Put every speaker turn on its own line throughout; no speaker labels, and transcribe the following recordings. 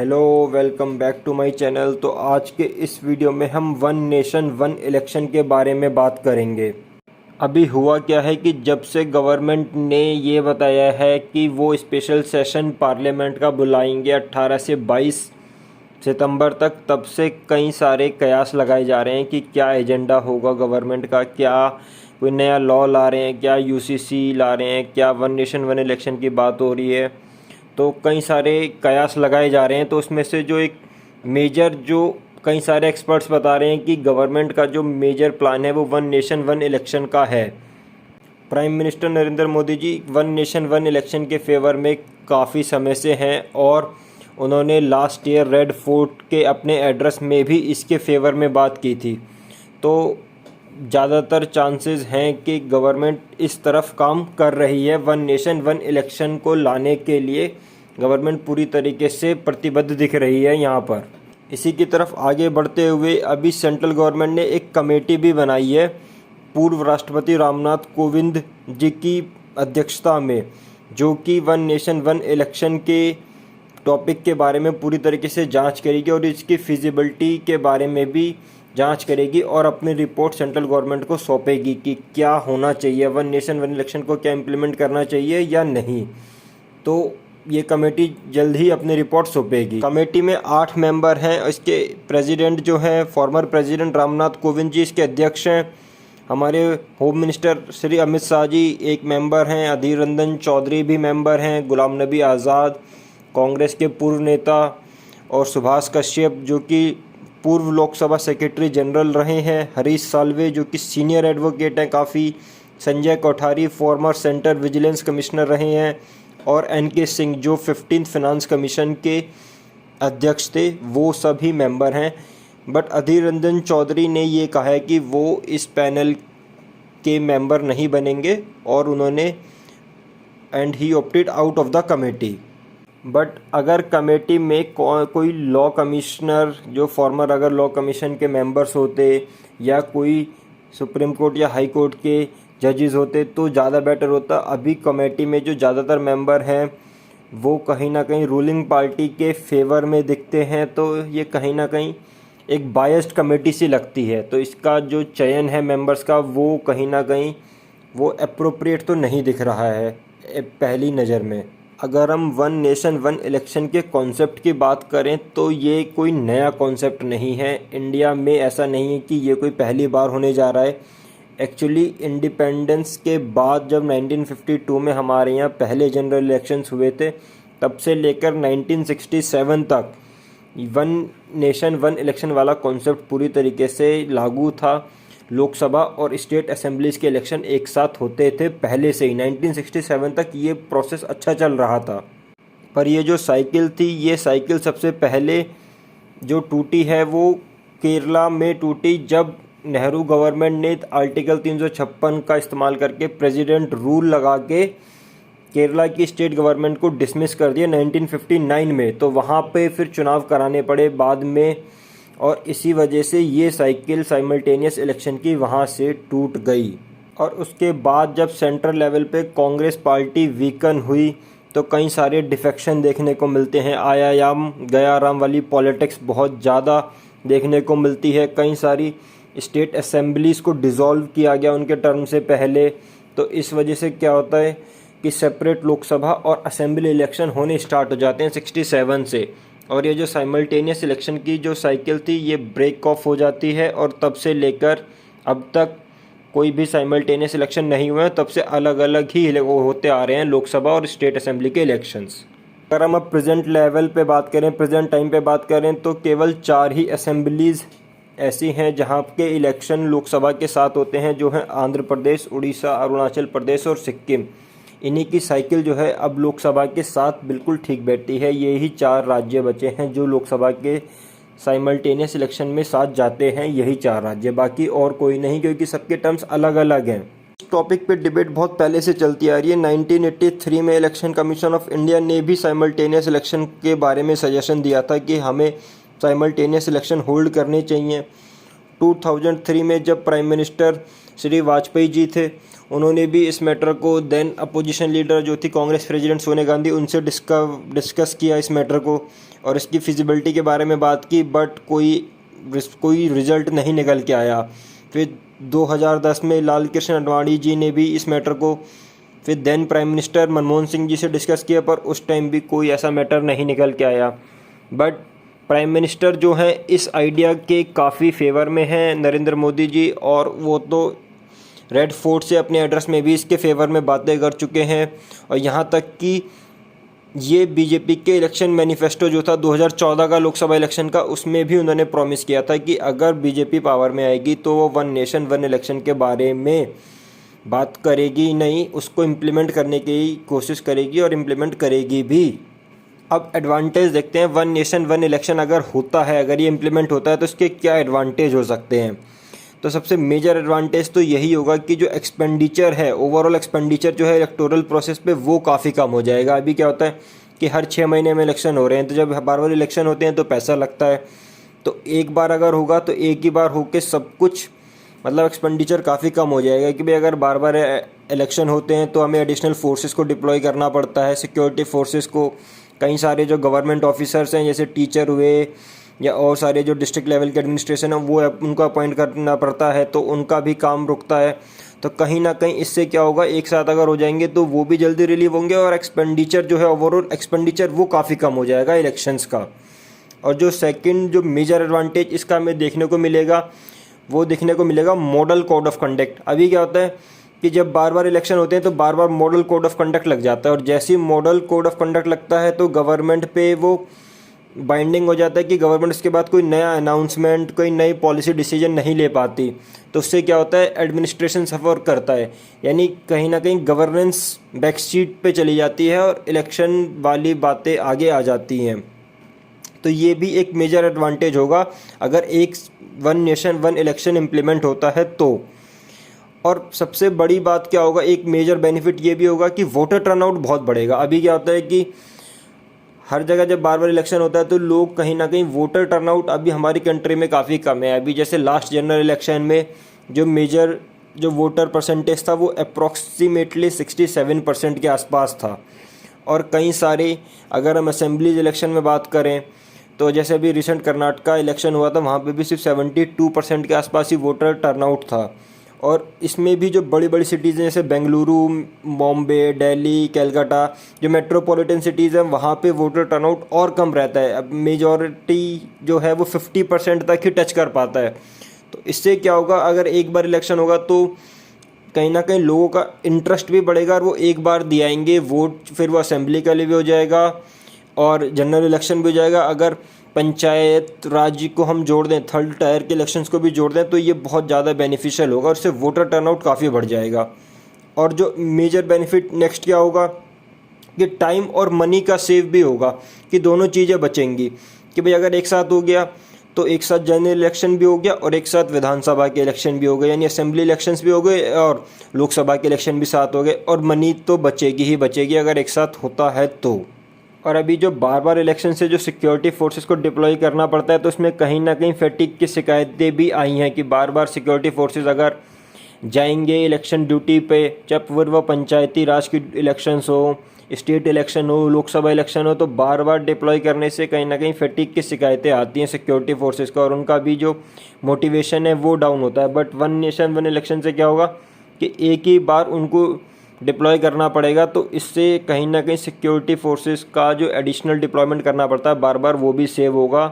Hello, welcome back to my channel. तो आज के इस वीडियो में हम वन नेशन वन इलेक्शन के बारे में बात करेंगे। अभी हुआ क्या है कि जब से गवर्नमेंट ने ये बताया है कि वो स्पेशल सेशन पार्लियामेंट का बुलाएंगे 18 से 22 सितंबर तक, तब से कई सारे कयास लगाए जा रहे हैं कि क्या एजेंडा होगा गवर्नमेंट का, क्या कोई नया लॉ ला रहे हैं, क्या यूसीसी ला रहे हैं, क्या वन नेशन वन इलेक्शन की बात हो रही है। तो कई सारे कयास लगाए जा रहे हैं। तो उसमें से जो एक मेजर, जो कई सारे एक्सपर्ट्स बता रहे हैं कि गवर्नमेंट का जो मेजर प्लान है वो वन नेशन वन इलेक्शन का है। Prime minister Narendra Modi ji one nation one election के फेवर में काफ़ी समय से हैं और उन्होंने लास्ट ईयर रेड फोर्ट के अपने एड्रेस में भी इसके फेवर में बात की थी। तो ज़्यादातर चांसेस हैं कि गवर्नमेंट इस तरफ काम कर रही है। वन नेशन वन इलेक्शन को लाने के लिए गवर्नमेंट पूरी तरीके से प्रतिबद्ध दिख रही है यहाँ पर। इसी की तरफ आगे बढ़ते हुए अभी सेंट्रल गवर्नमेंट ने एक कमेटी भी बनाई है पूर्व राष्ट्रपति रामनाथ कोविंद जी की अध्यक्षता में, जो कि वन नेशन वन इलेक्शन के टॉपिक के बारे में पूरी तरीके से जांच करेगी और इसकी फिजिबिलिटी के बारे में भी जांच करेगी और अपनी रिपोर्ट सेंट्रल गवर्नमेंट को सौंपेगी कि क्या होना चाहिए, वन नेशन वन इलेक्शन को क्या इम्प्लीमेंट करना चाहिए या नहीं। तो ये कमेटी जल्द ही अपनी रिपोर्ट सौंपेगी। कमेटी में 8 मेंबर हैं। इसके प्रेसिडेंट जो हैं फॉर्मर प्रेसिडेंट रामनाथ कोविंद जी इसके अध्यक्ष हैं। हमारे होम मिनिस्टर श्री अमित शाह जी एक मेंबर हैं। अधीर रंजन चौधरी भी मेंबर हैं। गुलाम नबी आज़ाद कांग्रेस के पूर्व नेता और सुभाष कश्यप जो कि पूर्व लोकसभा सेक्रेटरी जनरल रहे हैं। हरीश साल्वे जो कि सीनियर एडवोकेट हैं काफ़ी। Sanjay Kothari farmer centre vigilance commissioner रहे हैं और एनके सिंह जो 15th फाइनेंस कमीशन के अध्यक्ष थे, वो सभी मेंबर हैं। बट अधीर रंजन चौधरी ने ये कहा है कि वो इस पैनल के मेंबर नहीं बनेंगे और उन्होंने and he opted out of the committee. But अगर कमेटी में कोई लॉ कमिश्नर जो फॉर्मर अगर लॉ कमीशन के मेंबर्स होते या कोई सुप्रीम कोर्ट या हाई कोर्ट के जजेस होते तो ज़्यादा बेटर होता। अभी कमेटी में जो ज़्यादातर मेंबर हैं वो कहीं ना कहीं रूलिंग पार्टी के फेवर में दिखते हैं, तो ये कहीं ना कहीं एक बायस्ड कमेटी सी लगती है। तो इसका जो चयन है मेंबर्स का वो कहीं ना कहीं वो अप्रोप्रिएट तो नहीं दिख रहा है पहली नज़र में। अगर हम वन नेशन वन इलेक्शन के कॉन्सेप्ट की बात करें तो ये कोई नया कॉन्सेप्ट नहीं है। इंडिया में ऐसा नहीं है कि ये कोई पहली बार होने जा रहा है। एक्चुअली इंडिपेंडेंस के बाद जब 1952 में हमारे यहाँ पहले जनरल इलेक्शंस हुए थे, तब से लेकर 1967 तक वन नेशन वन इलेक्शन वाला कॉन्सेप्ट पूरी तरीके से लागू था। लोकसभा और स्टेट असेंबलीज के इलेक्शन एक साथ होते थे पहले से ही। 1967 तक ये प्रोसेस अच्छा चल रहा था। पर ये जो साइकिल थी, ये साइकिल सबसे पहले जो टूटी है वो केरला में टूटी जब नेहरू गवर्नमेंट ने आर्टिकल 356 का इस्तेमाल करके प्रेसिडेंट रूल लगा के केरला की स्टेट गवर्नमेंट को डिसमिस कर दिया 1959 में। तो वहाँ पे फिर चुनाव कराने पड़े बाद में और इसी वजह से ये साइकिल साइमल्टेनियस इलेक्शन की वहाँ से टूट गई। और उसके बाद जब सेंट्रल लेवल पे कांग्रेस पार्टी वीकन हुई तो कई सारे डिफेक्शन देखने को मिलते हैं। आयायाम गयाराम वाली पॉलिटिक्स बहुत ज़्यादा देखने को मिलती है। कई सारी स्टेट असेंबलीज़ को डिज़ोल्व किया गया उनके टर्म से पहले। तो इस वजह से क्या होता है कि सेपरेट लोकसभा और असेंबली इलेक्शन होने स्टार्ट हो जाते हैं 67 से। और ये जो साइमल्टेनियस इलेक्शन की जो साइकिल थी ये ब्रेक ऑफ हो जाती है और तब से लेकर अब तक कोई भी साइमल्टेनियस इलेक्शन नहीं हुए हैं। तब से अलग अलग ही होते आ रहे हैं लोकसभा और स्टेट असेंबली के इलेक्शंस। अगर हम अब प्रेजेंट लेवल पे बात करें, प्रेजेंट टाइम पे बात करें तो केवल 4 ही असेंबलीज़ ऐसी हैं जहाँ के इलेक्शन लोकसभा के साथ होते हैं, जो हैं आंध्र प्रदेश, उड़ीसा, अरुणाचल प्रदेश और सिक्किम। इन्हीं की साइकिल जो है अब लोकसभा के साथ बिल्कुल ठीक बैठती है। ये ही 4 राज्य बचे हैं जो लोकसभा के साइमल्टेनियस इलेक्शन में साथ जाते हैं, यही 4 राज्य, बाकी और कोई नहीं, क्योंकि सबके टर्म्स अलग अलग हैं। इस टॉपिक पे डिबेट बहुत पहले से चलती आ रही है। 1983 में इलेक्शन कमीशन ऑफ इंडिया ने भी साइमल्टेनियस इलेक्शन के बारे में सजेशन दिया था कि हमें साइमल्टेनियस इलेक्शन होल्ड करने चाहिए। 2003 में जब प्राइम मिनिस्टर श्री वाजपेयी जी थे, उन्होंने भी इस मैटर को देन अपोजिशन लीडर जो थी कांग्रेस प्रेसिडेंट सोनिया गांधी, उनसे डिस्कस किया इस मैटर को। और इसकी फिजिबिलिटी के बारे में बात की, बट कोई रिज़ल्ट नहीं निकल के आया। फिर 2010 में लाल कृष्ण आडवाणी जी ने भी इस मैटर को फिर then prime minister Manmohan Singh ji से डिस्कस किया, पर उस टाइम भी कोई ऐसा मैटर नहीं निकल के आया। बट प्राइम मिनिस्टर जो हैं इस आइडिया के काफ़ी फेवर में हैं, नरेंद्र मोदी जी, और वो तो रेड फोर्ट से अपने एड्रेस में भी इसके फेवर में बातें कर चुके हैं। और यहाँ तक कि ये बीजेपी के इलेक्शन मैनिफेस्टो जो था 2014 का लोकसभा इलेक्शन का, उसमें भी उन्होंने प्रॉमिस किया था कि अगर बीजेपी पावर में आएगी तो वो वन नेशन वन इलेक्शन के बारे में बात करेगी नहीं, उसको इम्प्लीमेंट करने की कोशिश करेगी और इम्प्लीमेंट करेगी भी। अब एडवांटेज देखते हैं, वन नेशन वन इलेक्शन अगर होता है, अगर ये इम्प्लीमेंट होता है तो इसके क्या एडवांटेज हो सकते हैं। तो सबसे मेजर एडवांटेज तो यही होगा कि जो एक्सपेंडिचर है, ओवरऑल एक्सपेंडिचर जो है इलेक्टोरल प्रोसेस पे, वो काफ़ी कम हो जाएगा। अभी क्या होता है कि हर 6 महीने में इलेक्शन हो रहे हैं, तो जब बार बार इलेक्शन होते हैं तो पैसा लगता है। तो एक बार अगर होगा तो एक ही बार होके सब कुछ, मतलब एक्सपेंडिचर काफ़ी कम हो जाएगा। कि भाई अगर बार बार इलेक्शन होते हैं तो हमें एडिशनल फोर्सेस को डिप्लॉय करना पड़ता है, सिक्योरिटी फोर्सेस को। कई सारे जो गवर्नमेंट ऑफिसर्स हैं, जैसे टीचर हुए या और सारे जो डिस्ट्रिक्ट लेवल के एडमिनिस्ट्रेशन है, वो उनको अपॉइंट करना पड़ता है, तो उनका भी काम रुकता है। तो कहीं ना कहीं इससे क्या होगा, एक साथ अगर हो जाएंगे तो वो भी जल्दी रिलीव होंगे, और एक्सपेंडिचर जो है, ओवरऑल एक्सपेंडिचर वो काफ़ी कम हो जाएगा इलेक्शंस का। और जो सेकंड जो मेजर एडवांटेज इसका हमें देखने को मिलेगा, वो देखने को मिलेगा मॉडल कोड ऑफ कंडक्ट। अभी क्या होता है कि जब बार बार इलेक्शन होते हैं तो बार बार मॉडल कोड ऑफ कंडक्ट लग जाता है, और जैसे ही मॉडल कोड ऑफ कंडक्ट लगता है तो गवर्नमेंट पे वो बाइंडिंग हो जाता है कि गवर्नमेंट इसके बाद कोई नया अनाउंसमेंट, कोई नई पॉलिसी डिसीजन नहीं ले पाती। तो उससे क्या होता है, एडमिनिस्ट्रेशन सफ़र करता है, यानी कहीं ना कहीं गवर्नेंस बैकसीट पे चली जाती है और इलेक्शन वाली बातें आगे आ जाती हैं। तो ये भी एक मेजर एडवांटेज होगा अगर एक one nation one election implement होता है तो। और सबसे बड़ी बात क्या होगा, एक मेजर बेनिफिट ये भी होगा कि वोटर टर्नआउट बहुत बढ़ेगा। अभी क्या होता है कि हर जगह जब बार बार इलेक्शन होता है तो लोग कहीं ना कहीं, वोटर टर्नआउट अभी हमारी कंट्री में काफ़ी कम है। अभी जैसे लास्ट जनरल इलेक्शन में जो मेजर जो वोटर परसेंटेज था वो अप्रॉक्सीमेटली 67% के आसपास था। और कई सारे, अगर हम असेंबलीज इलेक्शन में बात करें तो जैसे अभी रिसेंट कर्नाटका इलेक्शन हुआ था, वहाँ पे भी सिर्फ 72% के आसपास ही वोटर टर्नआउट था। और इसमें भी जो बड़ी बड़ी सिटीज़ हैं जैसे बेंगलुरु, बॉम्बे, दिल्ली, कलकत्ता, जो मेट्रोपॉलिटन सिटीज़ हैं, वहाँ पे वोटर टर्नआउट और कम रहता है। अब मेजॉरिटी जो है वो 50% तक ही टच कर पाता है। तो इससे क्या होगा, अगर एक बार इलेक्शन होगा तो कहीं ना कहीं लोगों का इंटरेस्ट भी बढ़ेगा और वो एक बार दिए आएंगे वोट, फिर वो असेंबली के लिए भी हो जाएगा और जनरल इलेक्शन भी हो जाएगा। अगर पंचायत राज्य को हम जोड़ दें, थर्ड टायर के इलेक्शंस को भी जोड़ दें, तो ये बहुत ज़्यादा बेनिफिशियल होगा और इससे वोटर टर्नआउट काफ़ी बढ़ जाएगा। और जो मेजर बेनिफिट नेक्स्ट क्या होगा कि टाइम और मनी का सेव भी होगा, कि दोनों चीज़ें बचेंगी। कि भाई अगर एक साथ हो गया तो एक साथ जनरल इलेक्शन भी हो गया और एक साथ विधानसभा के इलेक्शन भी हो गए, यानी असेंबली इलेक्शंस भी हो गए और लोकसभा के इलेक्शन भी साथ हो गए, और मनी तो बचेगी ही बचेगी अगर एक साथ होता है तो। और अभी जो बार बार इलेक्शन से जो सिक्योरिटी फोर्सेस को डिप्लॉय करना पड़ता है, तो उसमें कहीं ना कहीं फैटिग की शिकायतें भी आई हैं कि बार बार सिक्योरिटी फोर्सेस अगर जाएंगे इलेक्शन ड्यूटी पे, चाहे वो पंचायती राज की इलेक्शंस हो, स्टेट इलेक्शन हो, लोकसभा इलेक्शन हो, तो बार बार डिप्लॉय करने से कहीं ना कहीं फैटिग की शिकायतें आती हैं सिक्योरिटी फोर्सेस का, और उनका भी जो मोटिवेशन है वो डाउन होता है। But one nation one election से क्या होगा कि एक ही बार उनको डिप्लॉय करना पड़ेगा, तो इससे कहीं ना कहीं सिक्योरिटी फोर्सेस का जो एडिशनल डिप्लॉयमेंट करना पड़ता है बार बार, वो भी सेव होगा।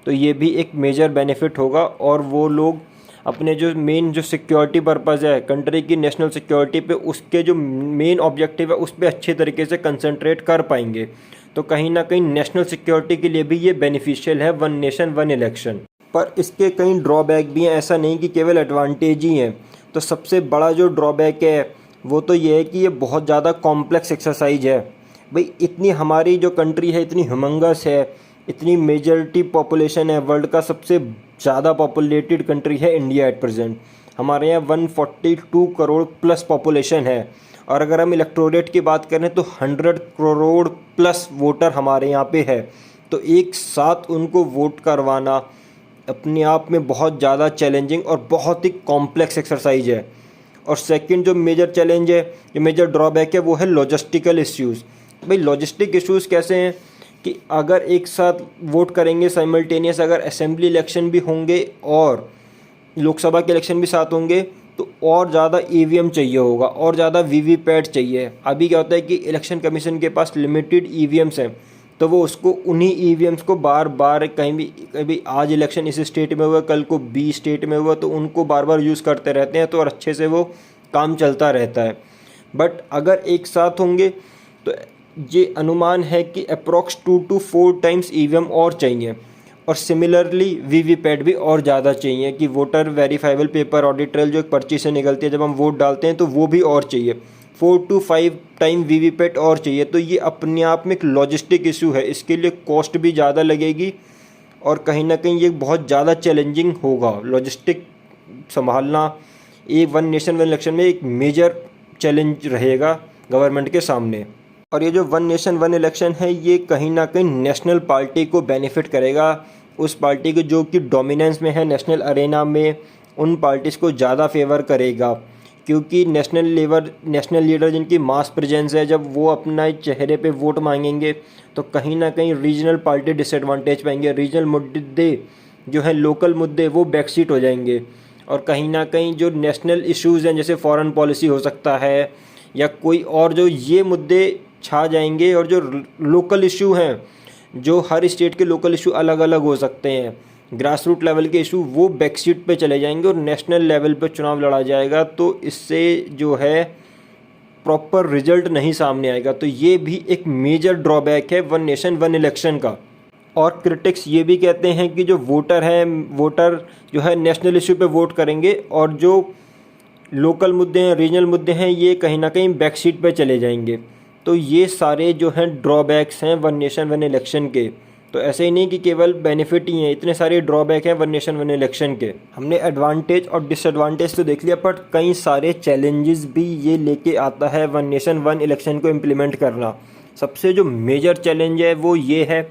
तो ये भी एक मेजर बेनिफिट होगा और वो लोग अपने जो मेन जो सिक्योरिटी पर्पज़ है कंट्री की नेशनल सिक्योरिटी पे, उसके जो मेन ऑब्जेक्टिव है उस पर अच्छे तरीके से कंसंट्रेट कर पाएंगे। तो कहीं ना कहीं नेशनल सिक्योरिटी के लिए भी ये बेनिफिशियल है वन नेशन वन इलेक्शन। पर इसके कई ड्रॉबैक भी हैं, ऐसा नहीं कि केवल एडवांटेज ही हैं। तो सबसे बड़ा जो ड्रॉबैक है वो तो ये है कि ये बहुत ज़्यादा कॉम्प्लेक्स एक्सरसाइज है। भाई इतनी हमारी जो कंट्री है इतनी ह्यूमंगस है, इतनी मेजॉरिटी पॉपुलेशन है, वर्ल्ड का सबसे ज़्यादा पॉपुलेटेड कंट्री है इंडिया एट प्रेजेंट। हमारे यहाँ 142 करोड़ प्लस पॉपुलेशन है, और अगर हम इलेक्टोरेट की बात करें तो 100 करोड़ प्लस वोटर हमारे यहाँ पे है। तो एक साथ उनको वोट करवाना अपने आप में बहुत ज़्यादा चैलेंजिंग और बहुत ही कॉम्प्लेक्स एक्सरसाइज है। और सेकंड जो मेजर चैलेंज है, जो मेजर ड्रॉबैक है, वो है लॉजिस्टिकल इश्यूज़। भाई लॉजिस्टिक इश्यूज़ कैसे हैं कि अगर एक साथ वोट करेंगे साइमल्टेनियस, अगर असेंबली इलेक्शन भी होंगे और लोकसभा के इलेक्शन भी साथ होंगे तो और ज़्यादा ईवीएम चाहिए होगा और ज़्यादा वीवीपैट चाहिए। अभी क्या होता है कि इलेक्शन कमीशन के पास लिमिटेड ईवीएम्स हैं, तो वो उसको उन्हीं ईवीएम्स को बार बार कभी आज इलेक्शन इस स्टेट में हुआ, कल को बी स्टेट में हुआ, तो उनको बार बार यूज़ करते रहते हैं, तो और अच्छे से वो काम चलता रहता है। बट अगर एक साथ होंगे तो ये अनुमान है कि अप्रॉक्स 2 to 4 टाइम्स ईवीएम और चाहिए, और सिमिलरली वीवीपैट भी और ज़्यादा चाहिए कि voter verifiable paper audit trail जो एक पर्ची से निकलती है जब हम वोट डालते हैं, तो वो भी और चाहिए। 4 to 5 टाइम वीवीपैट और चाहिए। तो ये अपने आप में एक लॉजिस्टिक इशू है, इसके लिए कॉस्ट भी ज़्यादा लगेगी और कहीं ना कहीं ये बहुत ज़्यादा चैलेंजिंग होगा। लॉजिस्टिक संभालना एक वन नेशन वन इलेक्शन में एक मेजर चैलेंज रहेगा गवर्नमेंट के सामने। और ये जो वन नेशन वन इलेक्शन है ये कहीं ना कहीं नेशनल पार्टी को बेनिफिट करेगा, उस पार्टी के जो कि डोमिनेंस में है नेशनल अरेना में, उन पार्टीज़ को ज़्यादा फेवर करेगा, क्योंकि नेशनल लीडर जिनकी मास प्रेजेंस है, जब वो अपना चेहरे पे वोट मांगेंगे तो कहीं ना कहीं रीजनल पार्टी डिसएडवांटेज पाएंगे। रीजनल मुद्दे जो हैं, लोकल मुद्दे, वो बैकसीट हो जाएंगे, और कहीं ना कहीं जो नेशनल इश्यूज़ हैं जैसे फॉरेन पॉलिसी हो सकता है या कोई और, जो ये मुद्दे छा जाएंगे। और जो लोकल इशू हैं, जो हर स्टेट के लोकल इशू अलग अलग हो सकते हैं, ग्रास रूट लेवल के इशू, वो बैकसीट पे चले जाएंगे और नेशनल लेवल पे चुनाव लड़ा जाएगा। तो इससे जो है प्रॉपर रिजल्ट नहीं सामने आएगा। तो ये भी एक मेजर ड्रॉबैक है वन नेशन वन इलेक्शन का। और क्रिटिक्स ये भी कहते हैं कि जो वोटर जो है नेशनल इशू पे वोट करेंगे और जो लोकल मुद्दे हैं, रीजनल मुद्दे हैं, ये कहीं ना कहीं बैकसीट पे चले जाएंगे। तो ये सारे जो हैं ड्रॉबैक्स हैं वन नेशन वन इलेक्शन के। तो ऐसे ही नहीं कि केवल बेनिफिट ही हैं, इतने सारे ड्रॉबैक हैं वन नेशन वन इलेक्शन के। हमने एडवांटेज और डिसएडवांटेज तो देख लिया, पर कई सारे चैलेंजेस भी ये लेके आता है वन नेशन वन इलेक्शन को इम्प्लीमेंट करना। सबसे जो मेजर चैलेंज है वो ये है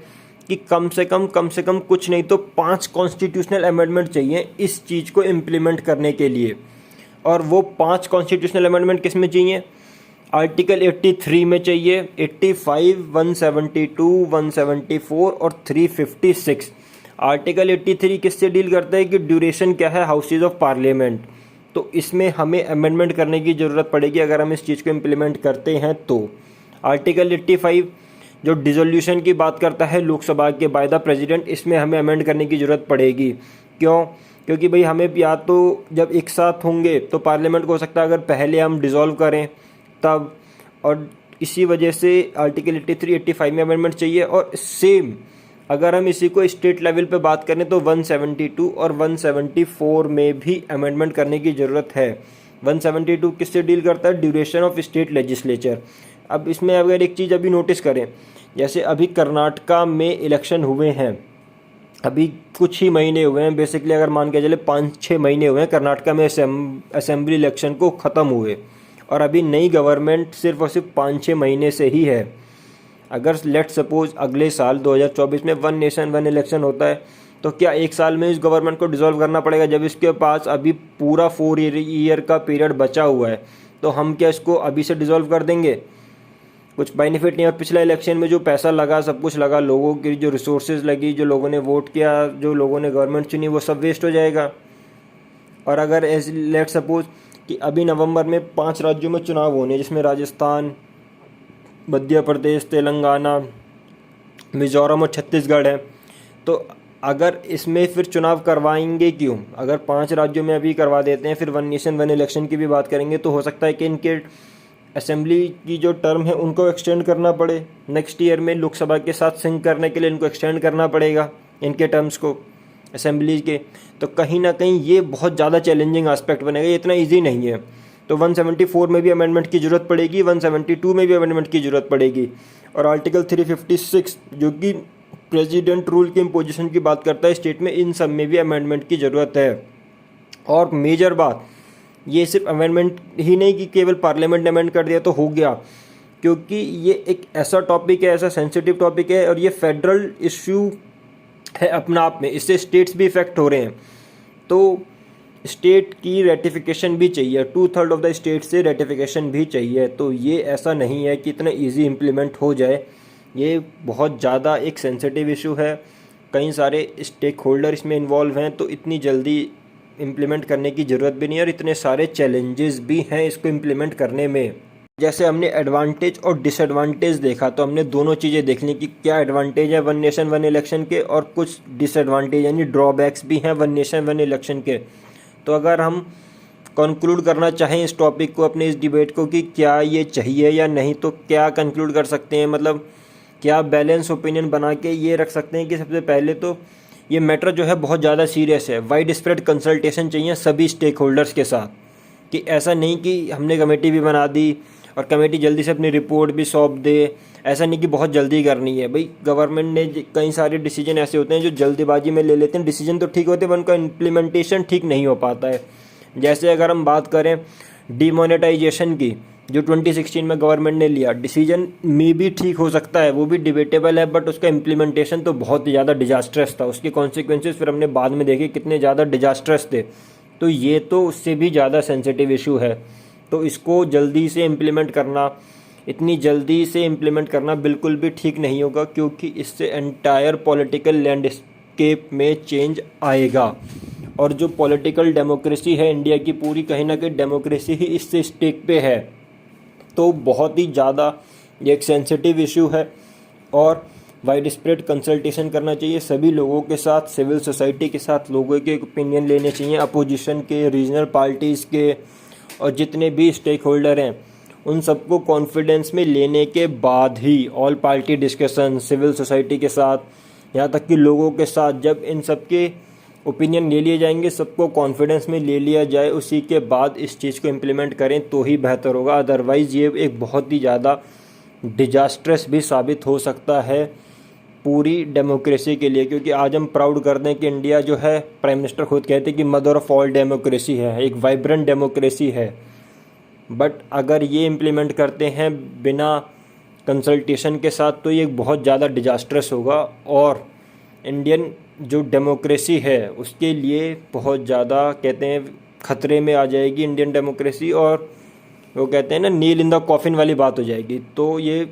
कि कम से कम कुछ नहीं तो 5 कॉन्स्टिट्यूशनल अमेंडमेंट चाहिए इस चीज़ को इम्प्लीमेंट करने के लिए। और वो 5 कॉन्स्टिट्यूशनल अमेंडमेंट किस में चाहिए? आर्टिकल 83 में चाहिए, 85, 172, 174 और 356। आर्टिकल 83 किससे डील करता है कि ड्यूरेशन क्या है हाउसेज ऑफ पार्लियामेंट। तो इसमें हमें अमेंडमेंट करने की ज़रूरत पड़ेगी अगर हम इस चीज़ को इम्प्लीमेंट करते हैं तो। आर्टिकल 85 जो डिसोल्यूशन की बात करता है लोकसभा के बाय द प्रेसिडेंट, इसमें हमें अमेंड करने की ज़रूरत पड़ेगी। क्यों? क्योंकि भाई हमें या तो जब एक साथ होंगे तो पार्लियामेंट को हो सकता है अगर पहले हम डिसॉल्व करें तब, और इसी वजह से आर्टिकल 83, 85 में अमेंडमेंट चाहिए। और सेम अगर हम इसी को स्टेट लेवल पे बात करें तो 172 और 174 में भी अमेंडमेंट करने की ज़रूरत है। 172 किससे डील करता है? Duration of state legislature. अब इसमें अगर एक चीज़ अभी नोटिस करें, जैसे अभी कर्नाटका में इलेक्शन हुए हैं, अभी कुछ ही महीने हुए हैं, बेसिकली अगर मान के चले 5-6 महीने हुए हैं कर्नाटका में असेंबली इलेक्शन को ख़त्म हुए, और अभी नई गवर्नमेंट सिर्फ और सिर्फ 5-6 महीने से ही है। अगर लेट सपोज अगले साल 2024 में वन नेशन वन इलेक्शन होता है तो क्या एक साल में इस गवर्नमेंट को डिसॉल्व करना पड़ेगा जब इसके पास अभी पूरा 4 ईयर का पीरियड बचा हुआ है? तो हम क्या इसको अभी से डिसॉल्व कर देंगे? कुछ बेनिफिट नहीं। और पिछला इलेक्शन में जो पैसा लगा, सब कुछ लगा, लोगों की जो रिसोर्सेज लगी, जो लोगों ने वोट किया, जो लोगों ने गवर्नमेंट चुनी, वो सब वेस्ट हो जाएगा। और अगर एज लेट सपोज कि अभी नवंबर में 5 राज्यों में चुनाव होने, जिसमें राजस्थान, मध्य प्रदेश, तेलंगाना, मिजोरम और छत्तीसगढ़ है, तो अगर इसमें फिर चुनाव करवाएंगे क्यों? अगर 5 राज्यों में अभी करवा देते हैं, फिर वन नेशन वन इलेक्शन की भी बात करेंगे तो हो सकता है कि इनके असेंबली की जो टर्म है उनको एक्सटेंड करना पड़े। नेक्स्ट ईयर में लोकसभा के साथ सिंक करने के लिए इनको एक्सटेंड करना पड़ेगा इनके टर्म्स को असेंबली के। तो कहीं ना कहीं ये बहुत ज़्यादा चैलेंजिंग एस्पेक्ट बनेगा, ये इतना ईजी नहीं है। तो 174 में भी अमेंडमेंट की ज़रूरत पड़ेगी, 172 में भी अमेंडमेंट की ज़रूरत पड़ेगी। और आर्टिकल 356 जो कि प्रेसिडेंट रूल की इम्पोजिशन की बात करता है स्टेट में, इन सब में भी अमेंडमेंट की ज़रूरत है। और मेजर बात, ये सिर्फ अमेंडमेंट ही नहीं कि केवल पार्लियामेंट ने अमेंड कर दिया तो हो गया, क्योंकि ये एक ऐसा टॉपिक है, ऐसा सेंसिटिव टॉपिक है, और ये फेडरल इश्यू है अपना आप में, इससे स्टेट्स भी इफेक्ट हो रहे हैं। तो स्टेट की रेटिफिकेशन भी चाहिए, 2/3 ऑफ द स्टेट से रेटिफिकेशन भी चाहिए। तो ये ऐसा नहीं है कि इतना ईजी इम्प्लीमेंट हो जाए, ये बहुत ज़्यादा एक सेंसिटिव इशू है, कई सारे स्टेक होल्डर इसमें इन्वॉल्व हैं, तो इतनी जल्दी इम्प्लीमेंट करने की ज़रूरत भी नहीं है और इतने सारे चैलेंजेस भी हैं इसको इम्प्लीमेंट करने में। जैसे हमने एडवांटेज और डिसएडवांटेज देखा, तो हमने दोनों चीज़ें देख ली कि क्या एडवांटेज है वन नेशन वन इलेक्शन के और कुछ डिसएडवांटेज यानी ड्रॉबैक्स भी हैं वन नेशन वन इलेक्शन के। तो अगर हम कंक्लूड करना चाहें इस टॉपिक को, अपने इस डिबेट को, कि क्या ये चाहिए या नहीं, तो क्या कंक्लूड कर सकते हैं, मतलब क्या बैलेंस ओपिनियन बना के ये रख सकते हैं कि सबसे पहले तो ये मैटर जो है बहुत ज़्यादा सीरियस है, वाइड स्प्रेड कंसल्टेशन चाहिए सभी स्टेक होल्डर्स के साथ, कि ऐसा नहीं कि हमने कमेटी भी बना दी और कमेटी जल्दी से अपनी रिपोर्ट भी सौंप दे, ऐसा नहीं कि बहुत जल्दी करनी है। भाई गवर्नमेंट ने कई सारे डिसीजन ऐसे होते हैं जो जल्दीबाजी में ले लेते हैं, डिसीजन तो ठीक होते हैं पर उनका इम्प्लीमेंटेशन ठीक नहीं हो पाता है। जैसे अगर हम बात करें डीमोनेटाइजेशन की, जो 2016 में गवर्नमेंट ने लिया, डिसीजन में भी ठीक हो सकता है, वो भी डिबेटेबल है, बट उसका इम्प्लीमेंटेशन तो बहुत ही ज़्यादा डिजास्ट्रस था। उसके कॉन्सिक्वेंसेस फिर हमने बाद में देखे कितने ज़्यादा डिजास्ट्रस थे। तो ये तो उससे भी ज़्यादा सेंसिटिव इशू है, तो इसको जल्दी से इम्प्लीमेंट करना, इतनी जल्दी से इम्प्लीमेंट करना बिल्कुल भी ठीक नहीं होगा, क्योंकि इससे एंटायर पॉलिटिकल लैंडस्केप में चेंज आएगा। और जो पॉलिटिकल डेमोक्रेसी है इंडिया की पूरी, कहीं ना कहीं डेमोक्रेसी ही इससे स्टेक पे है। तो बहुत ही ज़्यादा ये एक सेंसिटिव इशू है और वाइड स्प्रेड कंसल्टेशन करना चाहिए सभी लोगों के साथ, सिविल सोसाइटी के साथ, लोगों के ओपिनियन लेने चाहिए, अपोजिशन के, रीजनल पार्टीज़ के, और जितने भी स्टेक होल्डर हैं उन सबको कॉन्फिडेंस में लेने के बाद ही all party discussion civil society के साथ, यहाँ तक कि लोगों के साथ, जब इन सब के ओपिनियन ले लिए जाएंगे, सबको कॉन्फिडेंस में ले लिया जाए, उसी के बाद इस चीज़ को इम्प्लीमेंट करें तो ही बेहतर होगा। अदरवाइज़ ये एक बहुत ही ज़्यादा डिजास्ट्रस भी साबित हो सकता है पूरी डेमोक्रेसी के लिए, क्योंकि आज हम प्राउड करते हैं कि इंडिया जो है, प्राइम मिनिस्टर खुद कहते हैं कि मदर ऑफ ऑल डेमोक्रेसी है, एक वाइब्रेंट डेमोक्रेसी है। बट अगर ये इम्प्लीमेंट करते हैं बिना कंसल्टेशन के साथ तो ये बहुत ज़्यादा डिजास्ट्रस होगा और इंडियन जो डेमोक्रेसी है उसके लिए बहुत ज़्यादा, कहते हैं, ख़तरे में आ जाएगी इंडियन डेमोक्रेसी, और वो कहते हैं ना, नील इन द कॉफिन वाली बात हो जाएगी। तो ये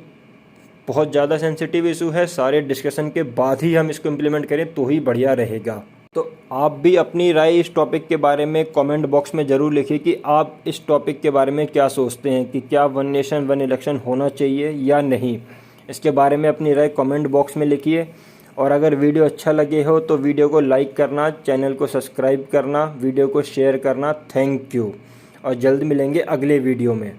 बहुत ज़्यादा सेंसिटिव इशू है, सारे डिस्कशन के बाद ही हम इसको इम्प्लीमेंट करें तो ही बढ़िया रहेगा। तो आप भी अपनी राय इस टॉपिक के बारे में कमेंट बॉक्स में ज़रूर लिखिए कि आप इस टॉपिक के बारे में क्या सोचते हैं, कि क्या वन नेशन वन इलेक्शन होना चाहिए या नहीं। इसके बारे में अपनी राय कमेंट बॉक्स में लिखिए, और अगर वीडियो अच्छा लगे हो तो वीडियो को लाइक करना, चैनल को सब्सक्राइब करना, वीडियो को शेयर करना। थैंक यू, और जल्द मिलेंगे अगले वीडियो में।